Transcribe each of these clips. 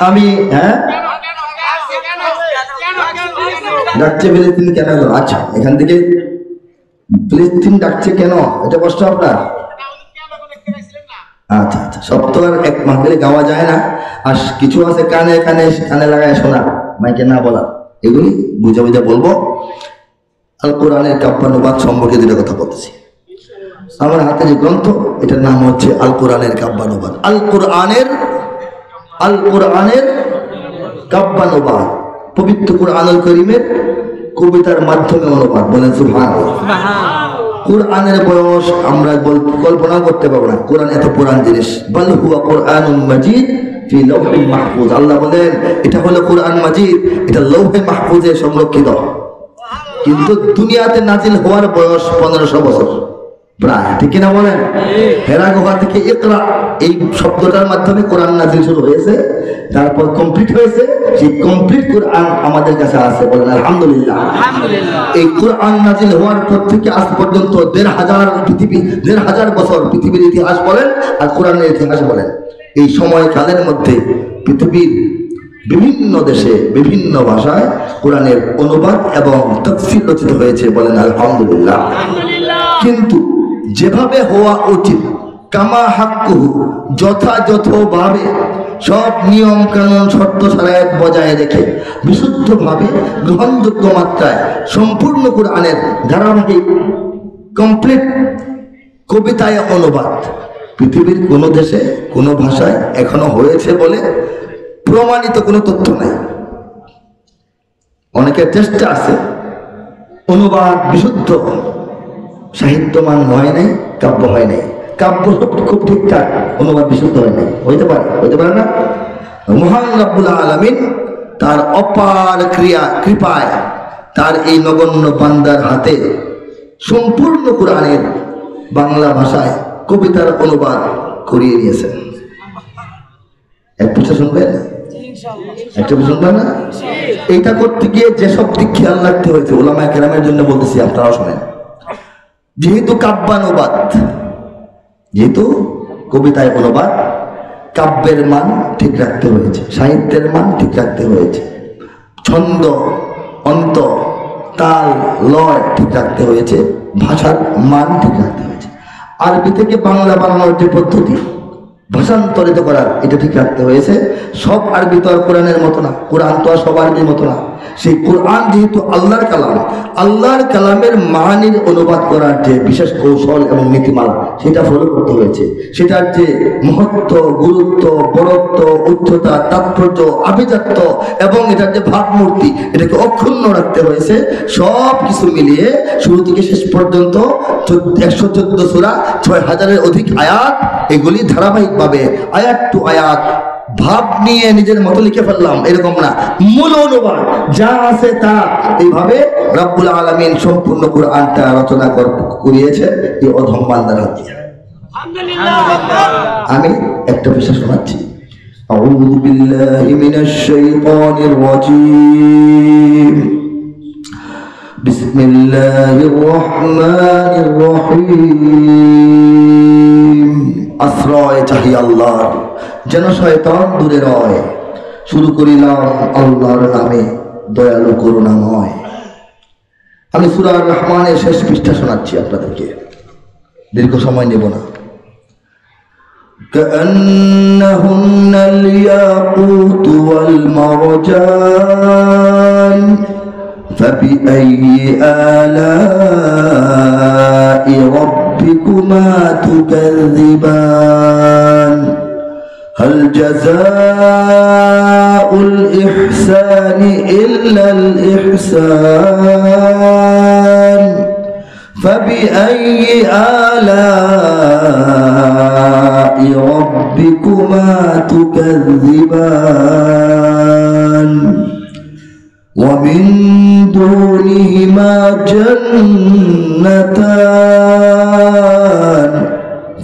আমি ডাকছে ফিলিস্তিন কেন? আচ্ছা, এখান থেকে ফিলিস্তিন ডাকছে কেন, এটা প্রশ্ন আপনার? আচ্ছা আচ্ছা, সব তো আর এক মাহফিলে গাওয়া যায় না। আর কিছু আছে কানে কানে কানে লাগায় শোনা, মাইকে না বলা, এগুলি বুঝে বুঝে বলবো। আল কোরআনের কাব্যানুবাদ সম্পর্কে দুটো কথা বলতেছি। আমার হাতে যে গ্রন্থ, এটার নাম হচ্ছে আল কোরআনের কাব্যানুবাদ। আল কোরআনের কাব্যানুবাদ, পবিত্র কোরআনুল কারীমের কবিতার মাধ্যমে অনুবাদ। বলেন সুবহানাল্লাহ। কোরআনের বয়স আমরা কল্পনা করতে পারবো না। কোরআন এত পুরান জিনিস। বাল হুয়া কোরআনুম মাজিদ ফি লাওহিল মাহফুজ। আল্লাহ বলেন এটা হলো কোরআন মাজিদ, এটা লৌহে মাহফুজে সংরক্ষিত। কিন্তু দুনিয়াতে নাজিল হওয়ার বয়স 1500 বছর প্রায়, ঠিক কিনা বলেন? হেরা গুহা থেকে ইকরা এই শব্দটার মাধ্যমে কোরআন নাজিল শুরু হয়েছে, তারপর কমপ্লিট হয়েছে। সেই কমপ্লিট কোরআন আমাদের কাছে আছে। বলেন আলহামদুলিল্লাহ। এই কোরআন নাজিল হওয়ার পর থেকে আজ পর্যন্ত 1500 বছর পৃথিবীর ইতিহাস বলেন আর কোরআনের ইতিহাস বলেন, এই সময়কালের মধ্যে পৃথিবীর বিভিন্ন দেশে বিভিন্ন ভাষায় কোরআনের অনুবাদ এবং তাফসীর রচিত হয়েছে। বলেন আলহামদুলিল্লাহ। কিন্তু যেভাবে হওয়া উচিত, কামা হাক্কুহু, যথাযথভাবে সব নিয়ম কানুন শর্ত শারায়েত বজায় রেখে বিশুদ্ধভাবে গ্রহণযোগ্য মাত্রায় সম্পূর্ণ কোরআনের ধারাবাহিক কমপ্লিট কবিতায় অনুবাদ পৃথিবীর কোনো দেশে কোনো ভাষায় এখনো হয়েছে বলে প্রমাণিত কোনো তথ্য নাই। অনেকের চেষ্টা আছে, অনুবাদ বিশুদ্ধ, সাহিত্যমান হয় নাই, কাব্য হয় নাই। কাব্য খুব ঠিকঠাক, অনুবাদ বিশুদ্ধ হয় নাই। হইতে পারে না? মহান রব্বুল আলামিন তার অপার কৃপায় তার এই নগণ্য বান্দার হাতে সম্পূর্ণ কোরআনের বাংলা ভাষায় কবিতার অনুবাদ করিয়ে নিয়েছেন। এক পৃষ্ঠা শুনবেন? একটা শুনবেন না? এইটা করতে গিয়ে যেসব দিক খেয়াল রাখতে হয়েছে উলামায়ে কেরামের জন্য বলতেছি, আপনারা শোনেন। যেহেতু কাব্যানুবাদ, যেহেতু কবিতায় অনুবাদ, কাব্যের মান ঠিক রাখতে হয়েছে, সাহিত্যের মান ঠিক রাখতে হয়েছে, ছন্দ অন্ত তাল লয় ঠিক রাখতে হয়েছে, ভাষার মান ঠিক রাখতে হয়েছে। আরবি থেকে বাংলা বানানোর যে পদ্ধতি, ভাষান্তরিত করার, এটা ঠিক রাখতে হয়েছে। সব আরবি তো আর কোরআনের মতো না, কোরআন তো আর সব আরবির মতো না। সেই কোরআন যেহেতু আল্লাহর কালাম, আল্লাহর কালামের মানির অনুবাদ করার যে বিশেষ কৌশল এবং নীতিমালা, সেটা ফলো করতে হয়েছে। সেটার যে মহত্ব, গুরুত্ব, বড়ত্ব, উচ্চতা, তাৎপর্য, আভিজাত্য এবং এটার যে ভাবমূর্তি, এটাকে অক্ষুণ্ণ রাখতে হয়েছে। সব কিছু মিলিয়ে শুরু থেকে শেষ পর্যন্ত 114 সূরা, 6000-এর অধিক আয়াত, এগুলি ধারাবাহিকভাবে আয়াত টু আয়াত ভাব নিয়ে নিজের মতো লিখে ফেললাম এরকম না, মূল অনুবাদ যা আছে তা এইভাবে রব্বুল আলামিন সম্পূর্ণ কোরআনটা রচনা করিয়েছে এই অধম বান্দার হাত দিয়ে। আমি একটা বিষয় শোনাচ্ছি। আউযু বিল্লাহি মিনাশ শাইতানির রাজীম। বিসমিল্লাহির রহমানির রহিম। আশ্রয় চাহি আল্লাহর, যেন শয়তান দূরে রয়। শুরু করিলাম আল্লাহর নামে, দয়ালু করুণাময়। আমি সূরা রহমানের শেষ পৃষ্ঠা শোনাচ্ছি আপনাদেরকে, দীর্ঘ সময় নেব না। কান্নাহুন্নাল ইয়াকুতু ওয়াল মারজান ফাবিআইয়ি আলাই রাব্বিকুমা তুকাযযিবান হাল জাযাউল ইহসানি ইল্লাল ইহসান ফাবিআইয়ি আলাই রাব্বিকুমা তুকাযযিবান ومن دونهما جنتان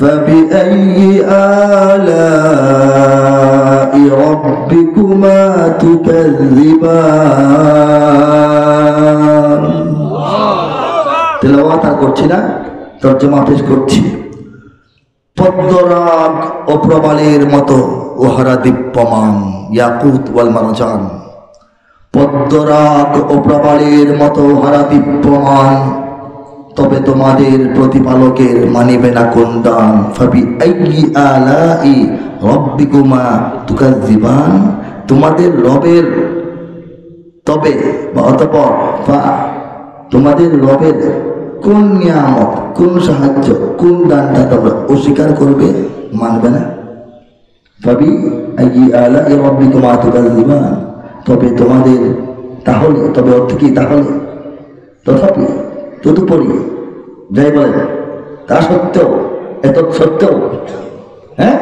فبأي آلاء ربكما تكذبان তেলাওয়াত আর করছি না, তরজমা পেশ করছি। পদ্মরাগ ও প্রবালের মতো ওহারা দীপ্যমান ইয়াকুত ওয়াল মারজান, পদ্মরাগ ও প্রবালের মতো হারা দীপ্যমান, তবে তোমাদের প্রতিপালকের মানিবে না কোন দান। ফাবি আইয়ি আলাই রাব্বিকুমা তুকাজ্জিবান, তোমাদের রবের তবে বা অতঃপর তোমাদের রবের কোন নিয়ামত, কোন সাহায্য, কোন দানটা তোমরা অস্বীকার করবে, মানবে না। ফাবি আইয়ি আলাই রাব্বিকুমা তুকাজ্জিবান, তবে তোমাদের, তাহলে, তবে অর্থ কি তাহলে, তথাপি, তদুপরি, যাই বলেন তা সত্ত্বেও, এত সত্ত্বেও, হ্যাঁ,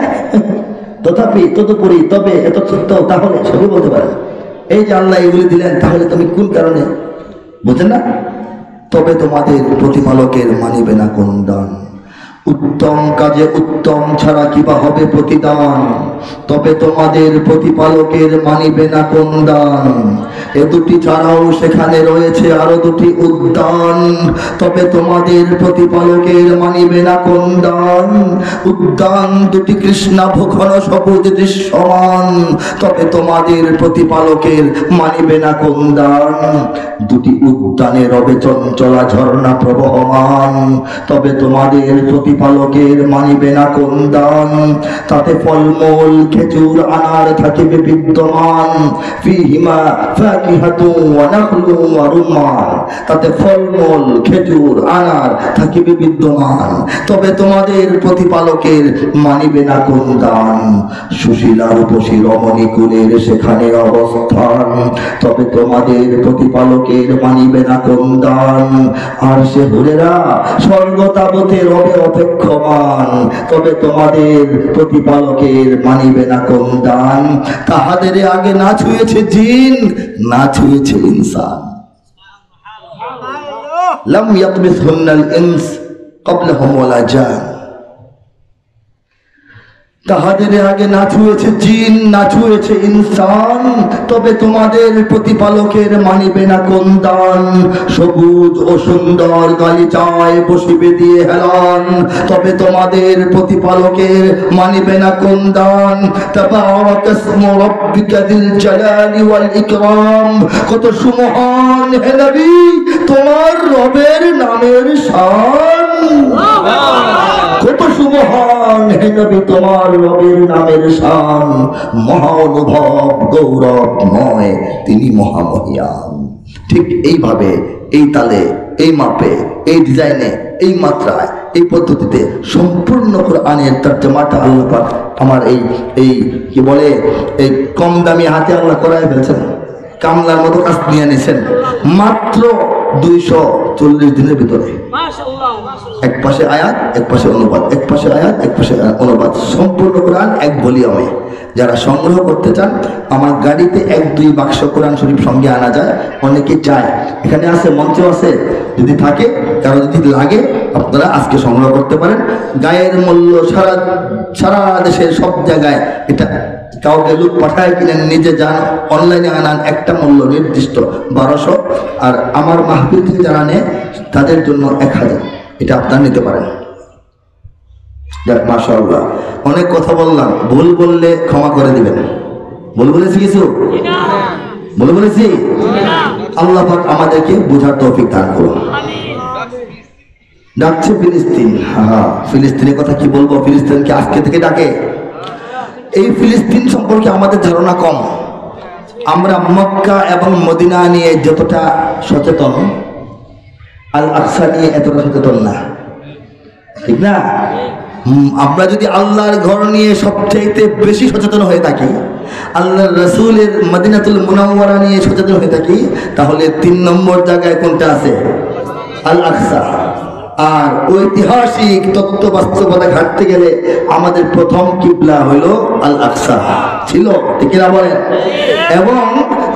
তথাপি, তদুপরি, তবে, এত সত্ত্বেও, তাহলে, সবই বলতে পারেন। এই যে আল্লাহ এগুলি দিলেন, তাহলে তুমি কোন কারণে, বুঝেন না? তবে তোমাদের প্রতিপালকের মানিবে না কোন দান। উত্তম কাজে উত্তম ছাড়া কিবা হবে প্রতিদান, তবে তোমাদের প্রতিপালকের মানিবে না কোন দান। এ দুটি ছাড়াও সেখানে রয়েছে আরো দুটি উদ্যান, তবে তোমাদের প্রতিপালকের মানিবে না কোন দান। উদ্যান দুটি কৃষ্ণাভ ঘন সবুজ দৃশ্যমান, তবে তোমাদের প্রতিপালকের মানিবে না কোন দান। দুটি উদ্যানে রবে চঞ্চলা ঝর্ণা প্রবহমান, তবে তোমাদের প্রতিপালকের মানিবে না কোন দান। তাতে ফলমূল খেজুর আনার থাকিবে বিদ্যমান, ফিহিমা ফাকিহাতুন ওয়া নাখলুন ওয়া রুম্মান, তাতে ফলমূল খেজুর আনার থাকিবে বিদ্যমান, তবে তোমাদের প্রতিপালকের মানিবে না কোন দান। সুশীলা রূপসী রমণী কুলের সেখানে অবস্থান, তবে তোমাদের প্রতিপালকের মানিবে না কোন দান। আর সে হুরেরা স্বর্গ তাবতে রবে অপেক্ষমান, তবে তোমাদের প্রতিপালকের মানিবে না কোন দান। তাহাদের আগে না ছুঁয়েছে জিন, না ছুঁয়েছে ইনসান। লাম ইয়াতমিসহুন্নাল ইনস ক্বাবলাহুম ওয়ালা জান, তাহাদের আগে না ছুঁয়েছে জিন, না ছুঁয়েছে ইনসান, তবে তোমাদের প্রতিপালকের মানিবে না কোন দান। সবুজ ও সুন্দর গালিচায় বসিবে দিয়ে হেলান, তবে তোমাদের প্রতিপালকের মানিবে না কোন দান। তাবারাকাসমু রাব্বিকা যিল জালালি ওয়াল ইকরাম, কত সুমহান হে নবী তোমার রবের নামের শান। কত সুমহান হে নবী তোমার রবের নামের শান, মহানুভব গৌরবময় তিনি মহামহিয়ান। ঠিক এইভাবে, এই তালে, এই মাপে, এই ডিজাইনে, এই মাত্রায়, এই পদ্ধতিতে সম্পূর্ণ কোরআনের তর্জমাটা আল্লাহ পাক আমার এই কি বলে এই কম দামি হাতে আল্লাহ করায় ফেলছেন। কামলার মতো কাজ নিয়ে নিয়েছেন মাত্র 240 দিনের ভিতরে। এক পাশে আয়াত, এক পাশে অনুবাদ, এক পাশে আয়াত, এক পাশে অনুবাদ, সম্পূর্ণ কোরআন এক ভলিউমে। যারা সংগ্রহ করতে চান, আমার গাড়িতে 1-2 বাক্স কোরআন শরীফ সঙ্গে আনা যায়, অনেকে চায়, এখানে আছে, মঞ্চে আছে, যদি থাকে, কারো যদি লাগে আপনারা আজকে সংগ্রহ করতে পারেন। গায়ের মূল্য সারা দেশের সব জায়গায়, এটা কাউকে লোক পাঠায় কিনেন, নিজে যান, অনলাইনে আনান, একটা মূল্য নির্দিষ্ট 1200, আর আমার মাহফিল থেকে যারা নেয় তাদের জন্য 1000, এটা আপনারা নিতে পারেন। যাক মাশাআল্লাহ, অনেক কথা বললাম, ভুল বললে ক্ষমা করে দিবেন। ভুল বলেছি কিছু? ভুল বলেছি? আল্লাহ পাক আমাদেরকে বোঝার তৌফিক দান করুন। ডাকছে ফিলিস্তিন, ফিলিস্তিনের কথা কি বলবো, ফিলিস্তিনকে আজকে থেকে ডাকে। এই ফিলিস্তিন সম্পর্কে আমাদের ধারণা কম। আমরা মক্কা এবং মদিনা নিয়ে যতটা সচেতন, আল আকসা নিয়ে এতটা সচেতন না, ঠিক না? আমরা যদি আল্লাহর ঘর নিয়ে সবচাইতে বেশি সচেতন হয়ে থাকি, আল্লাহর রাসূলের মদিনাতুল মুনাওয়ারা নিয়ে সচেতন হয়ে থাকি, তাহলে 3 নম্বর জায়গায় কোনটা আছে? আল আকসা। আর ঐতিহাসিক তত্ত্ব বাস্তবতা ঘাটতে গেলে আমাদের প্রথম কিবলা হইল আল আকসা ছিল, ঠিক না বলেন? এবং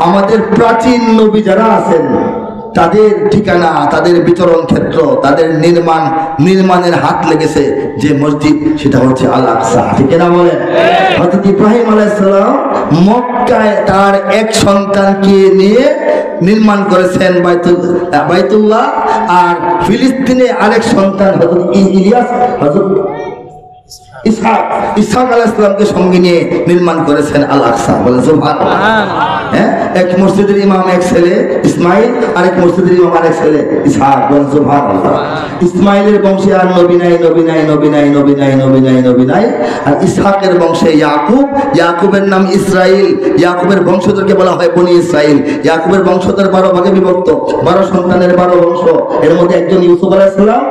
আমাদের প্রাচীন নবী যারা আছেন তাদের ঠিকানা, তাদের বিচরণ ক্ষেত্র, তাদের নির্মাণের হাত লেগেছে যে মসজিদ, সেটা হচ্ছে আল আকসা, ঠিক না বলেন? হযরত ইব্রাহিম আলাইহিস সালাম মক্কায় তার এক সন্তানকে নিয়ে নির্মাণ করেছেন বাইতুল্লাহ, আর ফিলিস্তিনে আরেক সন্তান হযরত ইলিয়াস, হযরত ইসহাক আলাইহিস সালামকে সঙ্গে নিয়ে নির্মাণ করেছেন আল আকসা। বলে সুবহানাল্লাহ। হ্যাঁ, এক মসজিদের ইমাম এক ছেলে ইসমাইল, আর এক মসজিদের ইমাম আরেক ছেলে ইসহাক। বলে সুবহানাল্লাহ। ইসমাইলের বংশে আর নবী নাই, নবী নাই, নবী নাই, নবী নাই, নবী নাই, নবী নাই। আর ইসহাকের বংশে ইয়াকুব, ইয়াকুবের নাম ইসরাইল, ইয়াকুবের বংশধরকে বলা হয় বনি ইসরাইল। ইয়াকুবের বংশধর 12 ভাগে বিভক্ত, 12 সন্তানের 12 বংশ। এর মধ্যে একজন ইউসুফ আলাইহিস সালাম,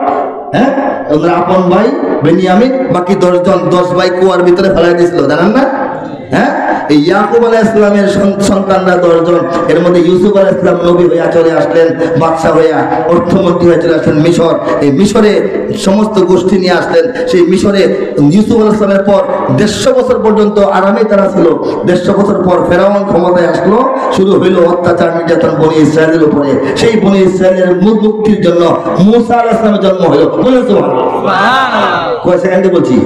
হ্যাঁ, ওনার আপন ভাই বেনিয়ামিন, বাকি 10 জন, 10 ভাই কুয়ার ভিতরে ফেলাই দিয়েছিল, জানেন না? হ্যাঁ, এই ইয়াকুব আলাইহিস সালামের সন্তানরা 10 জন। এর মধ্যে ইউসুফ আলাইহিস সালাম নবী হয়ে চলে আসলেন, বাদশা হয়ে, অর্থমন্ত্রী হয়ে চলে আসলেন মিশর। এই মিশরে সমস্ত গোষ্ঠী নিয়ে আসলেন। সেই মিশরে ইউসুফ আলাইহিস সালামের পর 150 বছর পর্যন্ত আরামে তারা ছিল। 150 বছর পর ফেরাউন ক্ষমতায় আসলো, শুরু হইল অত্যাচার নির্যাতন বনি ইসরায়েলের উপরে। সেই বনি ইসরায়েলের মুক্তির জন্য মুসা আলাইহিস সালামের জন্ম হলো। বলেন সুবহানাল্লাহ। কয় সেকেন্ডে বলছি,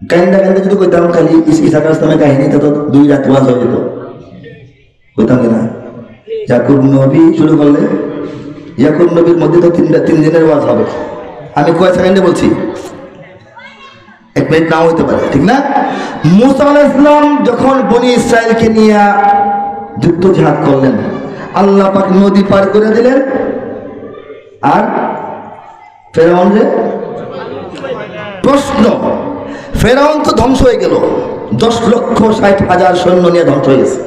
কাইন্দা কাইন্দা যদি কইতাম খালি ইসহাক আলাইহিস সালামের কাহিনী, তো 2 রাত ওয়াজ হয়ে যেত। কইতাম কিনা? ইয়াকুব নবী শুরু করলে ইয়াকুব নবীর মধ্যে তো 3 দিনের ওয়াজ হবে। আমি কয় সেকেন্ডে বলছি, 1 মিনিট নাও হইতে পারে, ঠিক না? মুসা আলাইহিস সালাম যখন বনি ইসরায়েলকে নিয়ে যুদ্ধ জিহাদ করলেন, আল্লাহ পাক নদী পার করে দিলেন, আর ফেরাউনের প্রশ্ন, ফেরাউন তো ধ্বংস হয়ে গেল, 10,60,000 সৈন্য নিয়ে ধ্বংস হয়ে গেছে।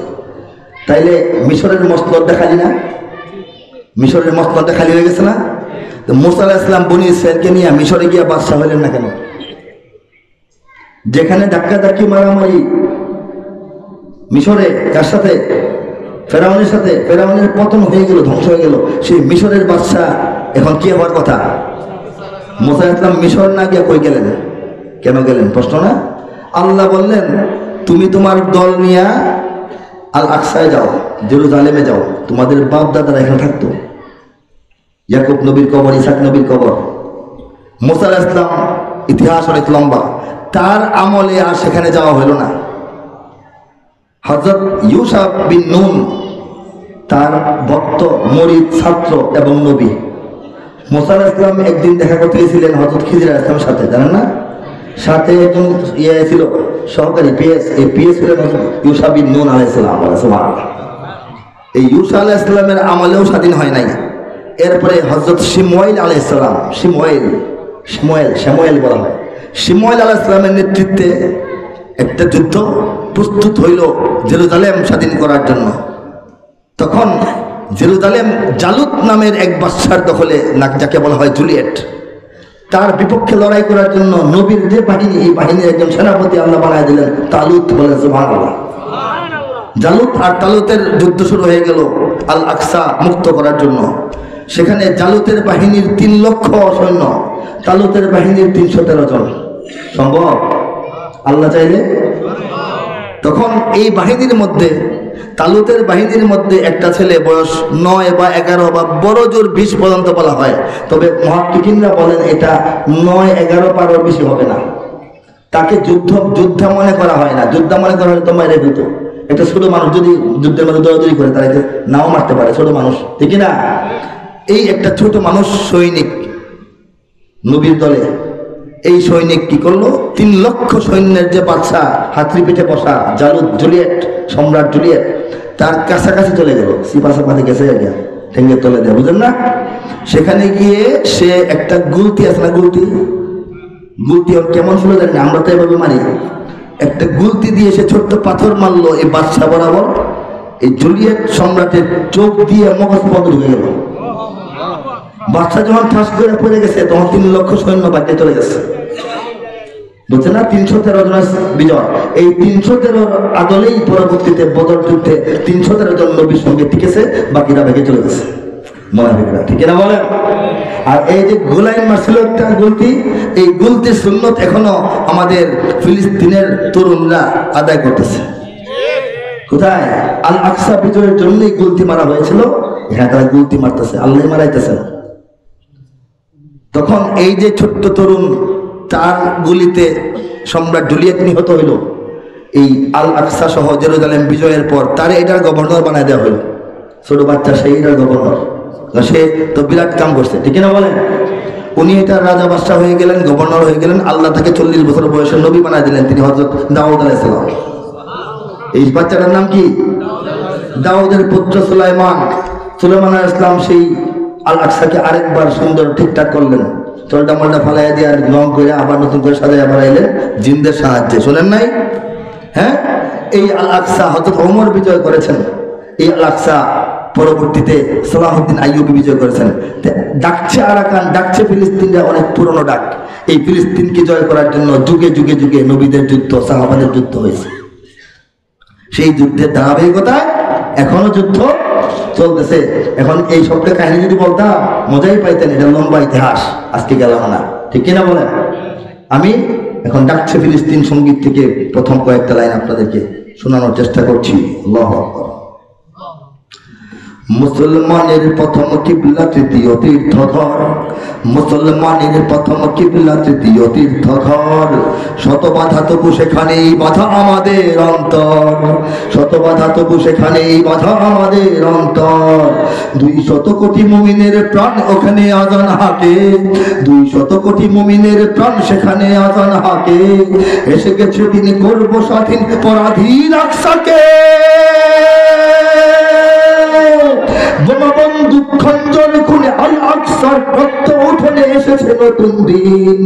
তাইলে মিশরের মসনদটা খালি না? মিশরের মসনদটা খালি হয়ে গেছে না? তো মুসা আলাইহিস সালাম বনি ইসরায়েলকে নিয়ে মিশরে গিয়ে বাদশা হইলেন না কেন? যেখানে ধাক্কাধাক্কি মারামারি মিশরে, কার সাথে? ফেরাউনের সাথে। ফেরাউনের পতন হয়ে গেল, ধ্বংস হয়ে গেল। সেই মিশরের বাদশা এখন কি হওয়ার কথা? মুসা আলাইহিস সালাম মিশর না গিয়ে কই গেলেন? কেন গেলেন? প্রশ্ন না? আল্লাহ বললেন, তুমি তোমার দল নিয়ে আল আকসায় যাও, জেরুজালেমে যাও। তোমাদের বাপ দাদারা এখানে থাকতো, ইয়াকুব নবীর কবর, ইসহাক নবীর কবর। মুসা আলাইহিস সালাম ইতিহাস অনেক লম্বা, তার আমলে আর সেখানে যাওয়া হলো না। হযরত ইউশা বিন নুন, তার ভক্ত, মুরিদ, ছাত্র এবং নবী। মুসা আলাইহিস সালাম একদিন দেখা করতে গেছিলেন হযরত খিজির আলাইহিস সালামের সাথে, জানেন না? সাথে একজন ছিল সহকারী পিএস, এই পিএস ছিলেন ইউশা বিন নুন আলাইহিস সালাম। সুবহানাল্লাহ। এই ইউশা আলাইহিস সালামের আমলেও স্বাধীন হয় নাই। এরপরে হযরত শিমুয়েল আলাইহিস সালাম, শিমুয়েল বলা হয়, শিমুয়েল আলাইহিস সালামের নেতৃত্বে একটা যুদ্ধ প্রস্তুত হইল জেরুজালেম স্বাধীন করার জন্য। তখন জেরুজালেম জালুত নামের এক বাদশার দখলে, যাকে বলা হয় জুলিয়েট। তার বিপক্ষে লড়াই করার জন্য নবীর যে বাহিনী, এই বাহিনীর একজন সেনাপতি আল্লাহ বানায় দিলেন তালুত। বলে সুবহানাল্লাহ। জালুত আর তালুতের যুদ্ধ শুরু হয়ে গেল আল আকসা মুক্ত করার জন্য। সেখানে জালুতের বাহিনীর 3 লক্ষ সৈন্য, তালুতের বাহিনীর 313 জন। সম্ভব? আল্লাহ চাইলে। তখন এই বাহিনীর মধ্যে, তালুতের বাহিনীর মধ্যে একটা ছেলে বয়স 9 বা 11 বা বড় জোর 20 পর্যন্ত বলা হয়। তবে মুহাক্কিকিনরা বলেন এটা 9, 11 পারও বেশি হবে না। তাকে যোদ্ধা মনে করা হয় না। যোদ্ধা মনে করা হলে তো মাইরে দিত। একটা ছোট মানুষ যদি যুদ্ধের মধ্যে দৌড়াদৌড়ি করে, তাকে নাও মারতে পারে, ছোট মানুষ, ঠিক না? এই একটা ছোট মানুষ সৈনিক নবীর দলে। এই সৈনিক কি করলো? 3 লক্ষ সৈন্যের যে বাদশা, হাতড়ি পিঠে বসা জালুত, জুলিয়েট, সম্রাট জুলিয়েট, তার কাছাকাছি চলে গেল। সিপাসাপাতে গেছে গিয়া ঠেঙ্গে তলে দেয়, বুঝলেন না? সেখানে গিয়ে সে একটা গুলতি আছে না, গুলতি কেমন ছিল জানি না, আমরা তো এভাবে মারি। একটা গুলতি দিয়ে সে ছোট্ট পাথর মারলো এই বাদশা বরাবর। এই জুলিয়েট সম্রাটের চোখ দিয়ে মগজ পথ ঢুকে গেল। বাদশা যখন ঠাস করে পড়ে গেছে, তখন 3 লক্ষ সৈন্য বাড়িতে চলে গেছে। বুঝছে না? 313 জনের বিজয়। এই 313 আদলেই পরবর্তীতে বদর যুদ্ধে 313 জন নবীর সঙ্গে টিকেছে, বাকিরা ভেগে চলে গেছে মুনাফিকরা, ঠিক না বলেন? আর এই যে গোলাইন মারছিল একটা গুলতি, এই গুলতির সুন্নত এখনো আমাদের ফিলিস্তিনের তরুণরা আদায় করতেছে। কোথায়? আল আকসা বিজয়ের জন্যই গুলতি মারা হয়েছিল। হ্যাঁ, তারা গুলতি মারতেছে, আল্লাহ মারাইতেছে। তখন এই যে ছোট্ট তরুণ, তার গুলিতে সম্রাট জুলিয়েট নিহত হইল। এই আল আকসা সহ জেরুজালেম বিজয়ের পর তারে এটার গভর্নর বানায় দেওয়া হইল। ছোট বাচ্চা সেই এটার গভর্নর। সে তো বিরাট কাম করছে, ঠিক না বলেন? উনি এটা রাজা বাদশাহ হয়ে গেলেন, গভর্নর হয়ে গেলেন। আল্লাহ তাকে 40 বছর বয়সে নবী বানায় দিলেন, তিনি হযরত দাউদ আলাইহিস সালাম। এই বাচ্চাটার নাম কি? দাউদের পুত্র সুলাইমান। সুলাইমান আলাইহিস সালাম সেই আল আকসাকে আরেকবার সুন্দর ঠিকঠাক করলেন, চলটা মলটা ফালাইয়া দিয়ে আর রং করে আবার নতুন করে সাজাইয়া বাড়াইলেন জিনদের সাহায্যে। শোনেন নাই? হ্যাঁ, এই আল আকসা হযরত ওমর বিজয় করেছেন। এই আল আকসা পরবর্তীতে সালাহুদ্দিন আইয়ুবী বিজয় করেছেন। ডাকছে আরাকান, ডাকছে ফিলিস্তিনরা, অনেক পুরনো ডাক। এই ফিলিস্তিনকে জয় করার জন্য যুগে যুগে যুগে নবীদের যুদ্ধ, সাহাবাদের যুদ্ধ হয়েছে। সেই যুদ্ধের ধারাবাহিকতায় এখনো যুদ্ধ চলতেছে। এখন এই সবটা কাহিনী যদি বলতাম মজাই পাইতেন, এটা লম্বা ইতিহাস, আজকে গেলাম না, ঠিক কিনা বলেন? আমি এখন ডাকছে ফিলিস্তিন সঙ্গীত থেকে প্রথম কয়েকটা লাইন আপনাদেরকে শোনানোর চেষ্টা করছি। আল্লাহু আকবার। মুসলমানের প্রথম কিবলা তৃতীয় তীর্থঘর, মুসলমানের প্রথম কিবলা তৃতীয় তীর্থঘর, শত বাধা তবু সেখানেই বাধা আমাদের অন্তর, শত বাধা তবু সেখানেই বাধা আমাদের অন্তর। 200 কোটি মুমিনের প্রাণ ওখানে আজান হাকে, 200 কোটি মুমিনের প্রাণ সেখানে আজান হাকে। এসে গেছে দিন করব স্বাধীন পরাধীন আকসাকে, বঙ্গবন্ধু খঞ্জর খুলে আল আকসার রক্ত উঠনে এসেছে নতুন দিন।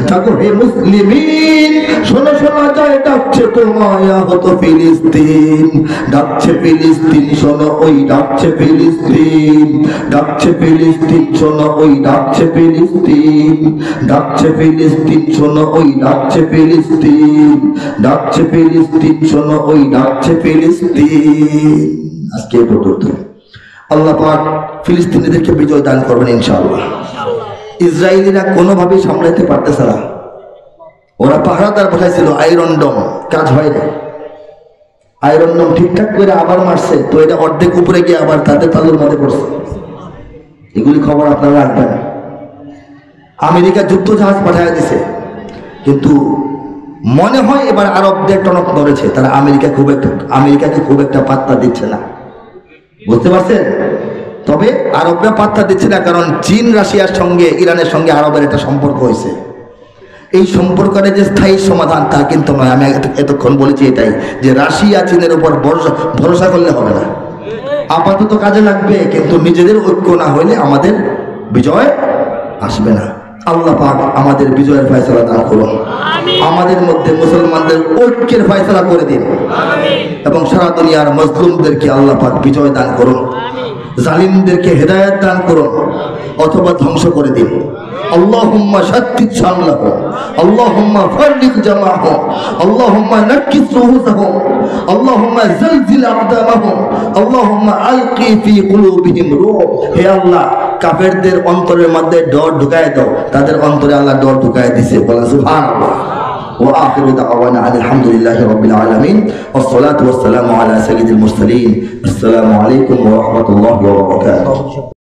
জাগো হে মুসলিমিন, শোনো শোনা যায় ডাকছে তোমায় আহত ফিলিস্তিন, ডাকছে ফিলিস্তিন শোনো ওই ডাকছে ফিলিস্তিন, ডাকছে ফিলিস্তিন শোনো ওই ডাকছে ফিলিস্তিন, ডাকছে ফিলিস্তিন শোনো ওই ডাকছে ফিলিস্তিন, ডাকছে ফিলিস্তিন শোনো ওই ডাকছে ফিলিস্তিন। আজকে পর্যন্ত আল্লাহ পাক ফিলিস্তিনিদেরকে বিজয় দান করবেন ইনশাআল্লাহ। ইসরায়েলিরা কোনোভাবেই সামলাইতে পারতেছে না। ওরা পাহারাদার বসাইছিল আয়রন ডোম, কাজ হয় না। আয়রন ডোম ঠিকঠাক করে আবার মারছে, তো এটা অর্ধেক উপরে গিয়ে আবার তাদের তালুর মধ্যে পড়ছে। এগুলি খবর আপনারা রাখবেন। আমেরিকা যুদ্ধ জাহাজ পাঠায় দিছে, কিন্তু মনে হয় এবার আরবদের টনক ধরেছে, তারা আমেরিকাকে খুব একটা পাত্তা দিচ্ছে না, বুঝতে পারছেন? তবে আরবরা পাত্তা দিচ্ছে না, কারণ চীন রাশিয়ার সঙ্গে ইরানের সঙ্গে আরবের একটা সম্পর্ক হয়েছে। এই সম্পর্কের যে স্থায়ী সমাধান তা কিন্তু নয়। আমি এতক্ষণ বলেছি এটাই, যে রাশিয়া চীনের উপর ভরসা করলে হবে না। আপাতত কাজে লাগবে, কিন্তু নিজেদের ঐক্য না হইলে আমাদের বিজয় আসবে না। আল্লাহ পাক আমাদের বিজয়ের ফয়সালা দান করুন, আমাদের মধ্যে মুসলমানদের ঐক্যের ফয়সালা করে দিন, এবং সারা দুনিয়ার মজলুমদেরকে আল্লাহ পাক বিজয় দান করুন, জালিমদেরকে হেদায়েত দান করুন অথবা ধ্বংস করে দিন। আল্লাহুম্মা শাত্তিত শামলাহুম, আল্লাহুম্মা ফাররিক জামাহুম, আল্লাহুম্মা নাক্কিস রুহুসাহুম, আল্লাহুম্মা জালজিল আকদামাহুম, আল্লাহুম্মা আলকি ফি কুলুবিহিম রূহ। হে আল্লাহ, কাফেরদের অন্তরের মধ্যে ডর ঢুকায় দাও। তাদের অন্তরে আল্লাহ ডর ঢুকায় দিয়েছে, বলেন সুবহানাল্লাহ। وآخر دعوانا أن الحمد لله رب العالمين والصلاة والسلام على سيد المرسلين. السلام عليكم ورحمة الله وبركاته.